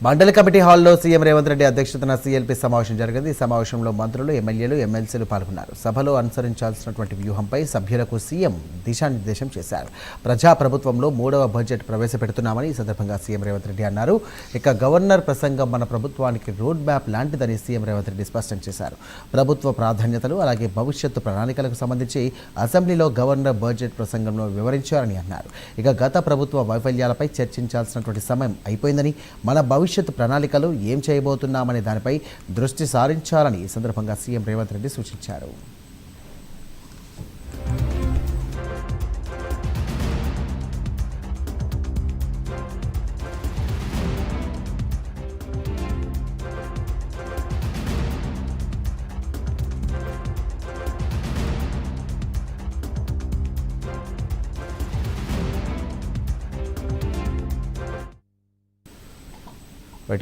మండల కమిటీ హాల్లో సీఎం రేవంత్ రెడ్డి అధ్యక్షతన సీఎల్పీ సమావేశం జరిగింది. ఈ సమావేశంలో మంత్రులు, ఎమ్మెల్యేలు, ఎమ్మెల్సీలు పాల్గొన్నారు. సభలో అనుసరించాల్సినటువంటి వ్యూహంపై సభ్యులకు సీఎం దిశానిర్దేశం చేశారు. ప్రజాప్రభుత్వంలో 3వ బడ్జెట్ ప్రవేశపెడుతున్నామని ఈ సందర్భంగా సీఎం రేవంత్ రెడ్డి అన్నారు. ఇక గవర్నర్ ప్రసంగం మన ప్రభుత్వానికి రోడ్ మ్యాప్ లాంటిదని సీఎం రేవంత్ రెడ్డి స్పష్టం చేశారు. ప్రభుత్వ ప్రాధాన్యతలు అలాగే భవిష్యత్తు ప్రణాళికలకు సంబంధించి అసెంబ్లీలో గవర్నర్ బడ్జెట్ ప్రసంగంలో వివరించారని అన్నారు. ఇక గత ప్రభుత్వ వైఫల్యాలపై చర్చించాల్సినటువంటి సమయం అయిపోయిందని, మన భవిష్యత్తు ప్రణాళికలు ఏం చేయబోతున్నామనే దానిపై దృష్టి సారించాలని ఈ సందర్భంగా సీఎం రేవంత్ రెడ్డి సూచించారు.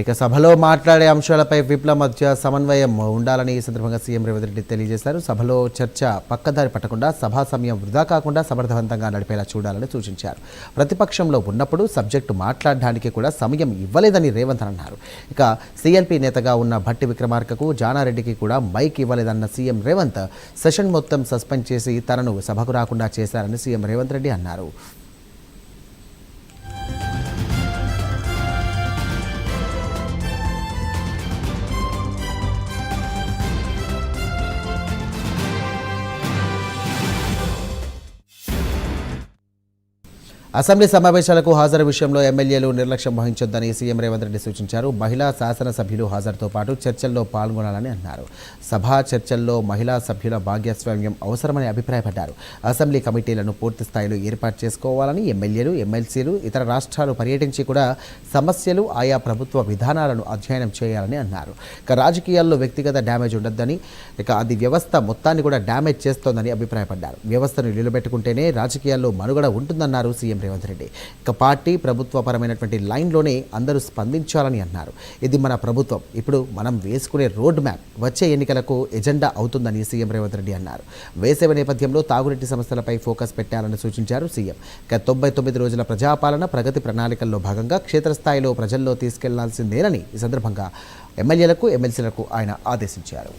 ఇక సభలో మాట్లాడే అంశాలపై విప్ల మధ్య సమన్వయం ఉండాలని ఈ సందర్భంగా సీఎం రేవంత్ రెడ్డి తెలియజేశారు. సభలో చర్చ పక్కదారి పట్టకుండా, సభా సమయం వృధా కాకుండా సమర్థవంతంగా నడిపేలా చూడాలని సూచించారు. ప్రతిపక్షంలో ఉన్నప్పుడు సబ్జెక్టు మాట్లాడడానికి కూడా సమయం ఇవ్వలేదని రేవంత్ అన్నారు. ఇక సీఎల్పీ నేతగా ఉన్న భట్టి విక్రమార్కకు, జానారెడ్డికి కూడా మైక్ ఇవ్వలేదన్న సీఎం రేవంత్ సెషన్ మొత్తం సస్పెండ్ చేసి తనను సభకు రాకుండా చేశారని సీఎం రేవంత్ రెడ్డి అన్నారు. అసెంబ్లీ సమావేశాలకు హాజరు విషయంలో ఎమ్మెల్యేలు నిర్లక్ష్యం వహించొద్దని సీఎం రేవంత్ రెడ్డి సూచించారు. మహిళా శాసనసభ్యులు హాజరుతో పాటు చర్చల్లో పాల్గొనాలని అన్నారు. సభా చర్చల్లో మహిళా సభ్యుల భాగస్వామ్యం అవసరమని అభిప్రాయపడ్డారు. అసెంబ్లీ కమిటీలను పూర్తి స్థాయిలో ఏర్పాటు చేసుకోవాలని, ఎమ్మెల్యేలు, ఎమ్మెల్సీలు ఇతర రాష్ట్రాలు పర్యటించి కూడా సమస్యలు, ఆయా ప్రభుత్వ విధానాలను అధ్యయనం చేయాలని అన్నారు. ఇక రాజకీయాల్లో వ్యక్తిగత డ్యామేజ్ ఉండొద్దని, ఇక అది వ్యవస్థ మొత్తాన్ని కూడా డ్యామేజ్ చేస్తోందని అభిప్రాయపడ్డారు. వ్యవస్థను నిలబెట్టుకుంటేనే రాజకీయాల్లో మనుగడ ఉంటుందన్నారు సీఎం రేవంత్ రెడ్డి. ఇక పార్టీ ప్రభుత్వపరమైనటువంటి లైన్లోనే అందరూ స్పందించాలని అన్నారు. ఇది మన ప్రభుత్వం, ఇప్పుడు మనం వేసుకునే రోడ్ మ్యాప్ వచ్చే ఎన్నికలకు ఎజెండా అవుతుందని సీఎం రేవంత్ రెడ్డి అన్నారు. వేసవి నేపథ్యంలో తాగునీటి సమస్యలపై ఫోకస్ పెట్టాలని సూచించారు సీఎం. ఇక 99 రోజుల ప్రజాపాలన ప్రగతి ప్రణాళికల్లో భాగంగా క్షేత్రస్థాయిలో ప్రజల్లో తీసుకెళ్లాల్సిందేనని ఈ సందర్భంగా ఎమ్మెల్యేలకు, ఎమ్మెల్సీలకు ఆయన ఆదేశించారు.